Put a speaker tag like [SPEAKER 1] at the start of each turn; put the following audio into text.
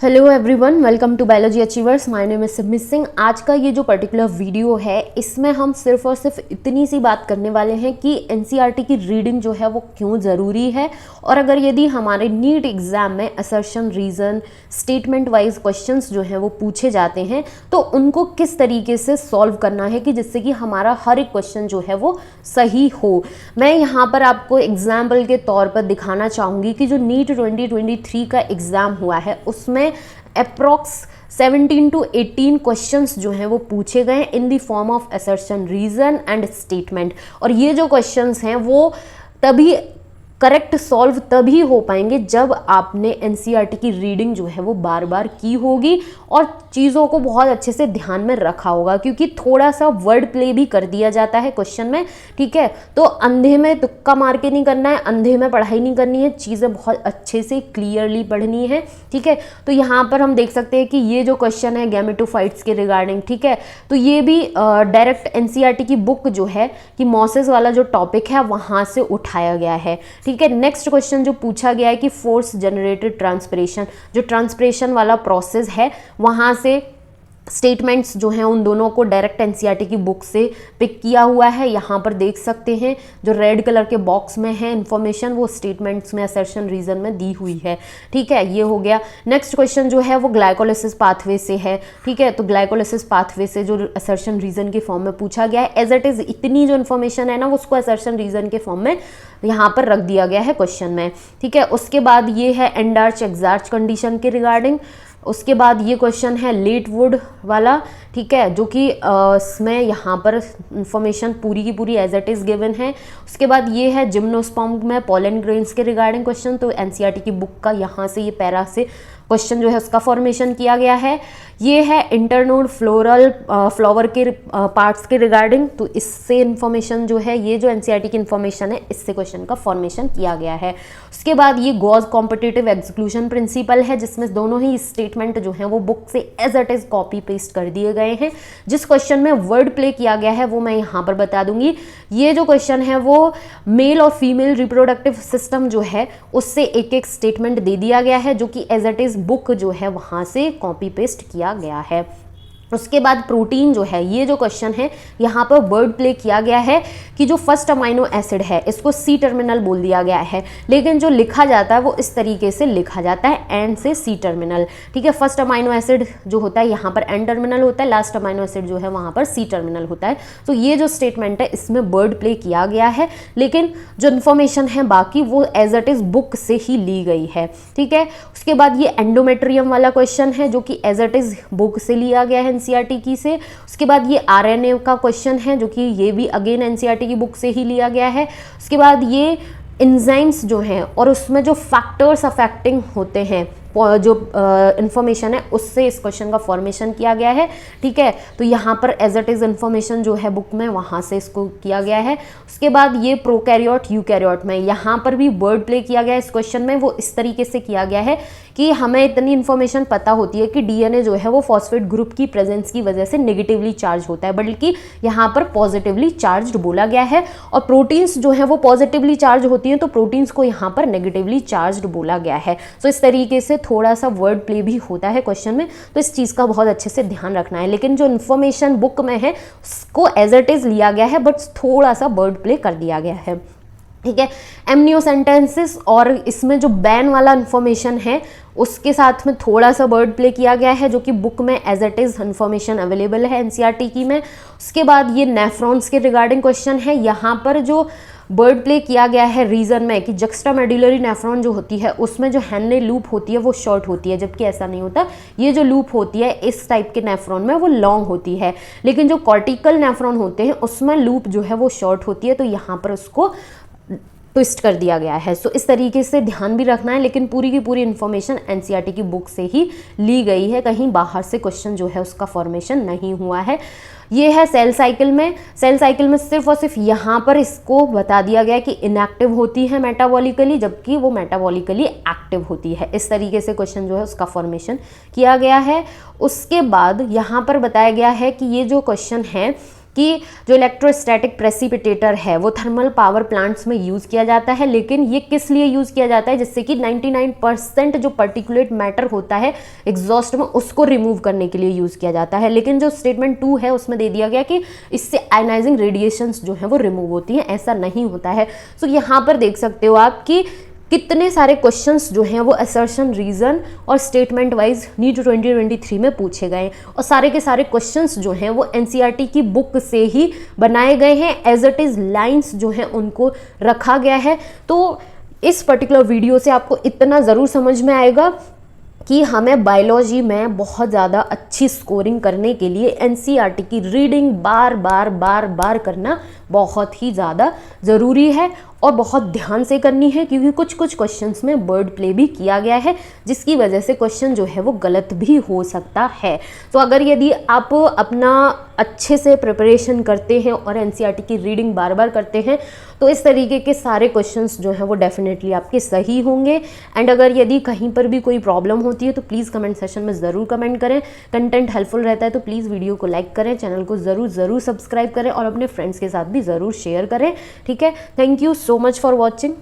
[SPEAKER 1] Hello everyone, welcome to biology achievers. My name is Simran Singh. आज का ये जो पर्टिकुलर वीडियो है इसमें हम सिर्फ और सिर्फ इतनी सी बात करने वाले हैं कि एनसीईआरटी की रीडिंग जो है वो क्यों ज़रूरी है, और अगर यदि हमारे नीट एग्जाम में assertion, reason, statement wise questions जो हैं वो पूछे जाते हैं तो उनको किस तरीके से सॉल्व करना है कि जिससे कि हमारा हर एक क्वेश्चन जो है वो सही हो। मैं यहाँ पर आपको एग्जाम्पल के तौर पर दिखाना चाहूँगी कि जो नीट 2023 का एग्ज़ाम हुआ है उसमें अप्रॉक्स 17 to 18 क्वेश्चंस जो हैं वो पूछे गए in the form of assertion, reason and statement. और ये जो क्वेश्चंस हैं वो तभी करेक्ट सॉल्व तभी हो पाएंगे जब आपने एनसीईआरटी की रीडिंग जो है वो बार बार की होगी और चीज़ों को बहुत अच्छे से ध्यान में रखा होगा, क्योंकि थोड़ा सा वर्ड प्ले भी कर दिया जाता है क्वेश्चन में। ठीक है, तो अंधे में तुक्का मार के नहीं करना है, अंधे में पढ़ाई नहीं करनी है, चीज़ें बहुत अच्छे से क्लियरली पढ़नी है। ठीक है, तो यहाँ पर हम देख सकते हैं कि ये जो क्वेश्चन है गैमेटोफाइट्स के रिगार्डिंग, ठीक है, तो ये भी डायरेक्ट एनसीईआरटी की बुक जो है कि मॉसेस वाला जो टॉपिक है वहाँ से उठाया गया है। ठीक है, नेक्स्ट क्वेश्चन जो पूछा गया है कि फोर्स जनरेटेड ट्रांसपिरेशन, जो ट्रांसपिरेशन वाला प्रोसेस है वहाँ से स्टेटमेंट्स जो हैं उन दोनों को डायरेक्ट एनसीईआरटी की बुक से पिक किया हुआ है। यहाँ पर देख सकते हैं जो रेड कलर के बॉक्स में है इन्फॉर्मेशन वो स्टेटमेंट्स में, असर्शन, रीजन में दी हुई है। ठीक है, ये हो गया। नेक्स्ट क्वेश्चन जो है वो ग्लाइकोलाइसिस पाथवे से है। ठीक है, तो ग्लाइकोलाइसिस पाथवे से जो असर्शन रीजन के फॉर्म में पूछा गया है, एज इट इज इतनी जो इन्फॉर्मेशन है ना उसको असर्शन रीजन के फॉर्म में यहाँ पर रख दिया गया है क्वेश्चन में। ठीक है, उसके बाद ये है एंडार्च एक्सार्च कंडीशन के रिगार्डिंग। उसके बाद ये क्वेश्चन है लेट वुड वाला। ठीक है, जो कि इसमें यहाँ पर इंफॉर्मेशन पूरी की पूरी एज इट इज़ गिवन है। उसके बाद ये है जिम्नोस्पर्म में पोलन ग्रेन्स के रिगार्डिंग क्वेश्चन, तो एनसीईआरटी की बुक का यहाँ से ये पैरा से क्वेश्चन जो है उसका फॉर्मेशन किया गया है। ये है इंटरनोड फ्लोरल फ्लावर के पार्ट्स के रिगार्डिंग, तो इससे इन्फॉर्मेशन जो है ये जो एनसीईआरटी की इन्फॉर्मेशन है इससे क्वेश्चन का फॉर्मेशन किया गया है। उसके बाद ये गॉस कॉम्पिटिटिव एक्सक्लूजन प्रिंसिपल है जिसमें दोनों ही स्टेटमेंट जो हैं वो बुक से as it is copy paste कर दिए गए हैं। जिस क्वेश्चन में वर्ड प्ले किया गया है वो मैं यहाँ पर बता दूंगी। ये जो क्वेश्चन है वो मेल और फीमेल रिप्रोडक्टिव सिस्टम जो है उससे एक एक स्टेटमेंट दे दिया गया है जो कि एज इट इज बुक जो है वहाँ से कॉपी पेस्ट किया गया है। उसके बाद प्रोटीन जो है, ये जो क्वेश्चन है यहाँ पर वर्ड प्ले किया गया है कि जो फर्स्ट अमाइनो एसिड है इसको सी टर्मिनल बोल दिया गया है, लेकिन जो लिखा जाता है वो इस तरीके से लिखा जाता है एन से सी टर्मिनल। ठीक है, फर्स्ट अमाइनो एसिड जो होता है यहाँ पर एन टर्मिनल होता है, लास्ट अमाइनो एसिड जो है वहाँ पर सी टर्मिनल होता है। तो ये जो स्टेटमेंट है इसमें वर्ड प्ले किया गया है, लेकिन जो इन्फॉर्मेशन है बाकी वो एज इट इज बुक से ही ली गई है। ठीक है, उसके बाद ये एंडोमेट्रियम वाला क्वेश्चन है जो कि एज इट इज बुक से लिया गया है एनसीईआरटी की से। उसके बाद ये आरएनए का क्वेश्चन है जो कि ये भी अगेन एनसीईआरटी की बुक से ही लिया गया है। उसके बाद ये एंजाइम्स जो हैं और उसमें जो फैक्टर्स अफेक्टिंग होते हैं जो इन्फॉर्मेशन है उससे इस क्वेश्चन का फॉर्मेशन किया गया है। ठीक है, तो यहाँ पर एज इट इज इन्फॉर्मेशन जो है बुक में वहाँ से इसको किया गया है। उसके बाद ये प्रोकैरियोट यूकैरियोट में यहाँ पर भी वर्ड प्ले किया गया है इस क्वेश्चन में। वो इस तरीके से किया गया है कि हमें इतनी इन्फॉर्मेशन पता होती है कि डीएनए जो है वो फॉस्फेट ग्रुप की प्रेजेंस की वजह से नेगेटिवली चार्ज होता है, बल्कि यहाँ पर पॉजिटिवली चार्ज बोला गया है। और प्रोटीन्स जो है वो पॉजिटिवली चार्ज होती हैं तो प्रोटीन्स को यहाँ पर नेगेटिवली चार्ज बोला गया है। तो इस तरीके से थोड़ा सा वर्ड प्ले भी होता है क्वेश्चन में, तो इस चीज़ का बहुत अच्छे से ध्यान रखना है। लेकिन जो इन्फॉर्मेशन बुक में है उसको एज इट इज लिया गया है बट थोड़ा सा वर्ड प्ले कर दिया गया है। ठीक है, एमनियोसेंटेंसिस और इसमें जो बैन वाला इन्फॉर्मेशन है उसके साथ में थोड़ा सा वर्ड प्ले किया गया है जो कि बुक में as it is information available है एनसीईआरटी की में। उसके बाद ये नेफ्रॉन्स के रिगार्डिंग क्वेश्चन है। यहाँ पर जो वर्ड प्ले किया गया है रीजन में कि जक्स्ट्रामेडुलरी नेफ्रॉन जो होती है उसमें जो हेनले लूप होती है वो शॉर्ट होती है, जबकि ऐसा नहीं होता। ये जो लूप होती है इस टाइप के नेफ्रॉन में वो लॉन्ग होती है, लेकिन जो कॉर्टिकल नेफ्रॉन होते हैं उसमें लूप जो है वो शॉर्ट होती है, तो यहाँ पर उसको ट्विस्ट कर दिया गया है। सो इस तरीके से ध्यान भी रखना है, लेकिन पूरी की पूरी इन्फॉर्मेशन एनसीईआरटी की बुक से ही ली गई है, कहीं बाहर से क्वेश्चन जो है उसका फॉर्मेशन नहीं हुआ है। ये है सेल साइकिल में। सेल साइकिल में सिर्फ और सिर्फ यहाँ पर इसको बता दिया गया कि इनएक्टिव होती है मेटाबॉलिकली, जबकि वो मेटाबॉलिकली एक्टिव होती है। इस तरीके से क्वेश्चन जो है उसका फॉर्मेशन किया गया है। उसके बाद यहाँ पर बताया गया है कि ये जो क्वेश्चन है कि जो इलेक्ट्रोस्टैटिक प्रेसिपिटेटर है वो थर्मल पावर प्लांट्स में यूज़ किया जाता है, लेकिन ये किस लिए यूज़ किया जाता है, जिससे कि 99% जो पर्टिकुलेट मैटर होता है एग्जॉस्ट में उसको रिमूव करने के लिए यूज़ किया जाता है। लेकिन जो स्टेटमेंट 2 है उसमें दे दिया गया कि इससे आयनाइजिंग रेडिएशंस जो है वो रिमूव होती हैं, ऐसा नहीं होता है। सो यहाँ पर देख सकते हो आप कि कितने सारे क्वेश्चंस जो हैं वो असर्शन, रीजन और स्टेटमेंट वाइज नीट 2023 में पूछे गए और सारे के सारे क्वेश्चंस जो हैं वो एनसीईआरटी की बुक से ही बनाए गए हैं। एज इट इज़ लाइंस जो हैं उनको रखा गया है। तो इस पर्टिकुलर वीडियो से आपको इतना ज़रूर समझ में आएगा कि हमें बायोलॉजी में बहुत ज़्यादा अच्छी स्कोरिंग करने के लिए एनसीईआरटी की रीडिंग बार बार करना बहुत ही ज़्यादा ज़रूरी है और बहुत ध्यान से करनी है, क्योंकि कुछ क्वेश्चंस में वर्ड प्ले भी किया गया है जिसकी वजह से क्वेश्चन जो है वो गलत भी हो सकता है। तो अगर यदि आप अपना अच्छे से प्रिपरेशन करते हैं और एनसीईआरटी की रीडिंग बार बार करते हैं तो इस तरीके के सारे क्वेश्चंस जो हैं वो डेफिनेटली आपके सही होंगे। एंड अगर यदि कहीं पर भी कोई प्रॉब्लम होती है तो प्लीज़ कमेंट सेशन में ज़रूर कमेंट करें। कंटेंट हेल्पफुल रहता है तो प्लीज़ वीडियो को लाइक करें, चैनल को ज़रूर सब्सक्राइब करें और अपने फ्रेंड्स के साथ भी ज़रूर शेयर करें। ठीक है, thank you so much for watching.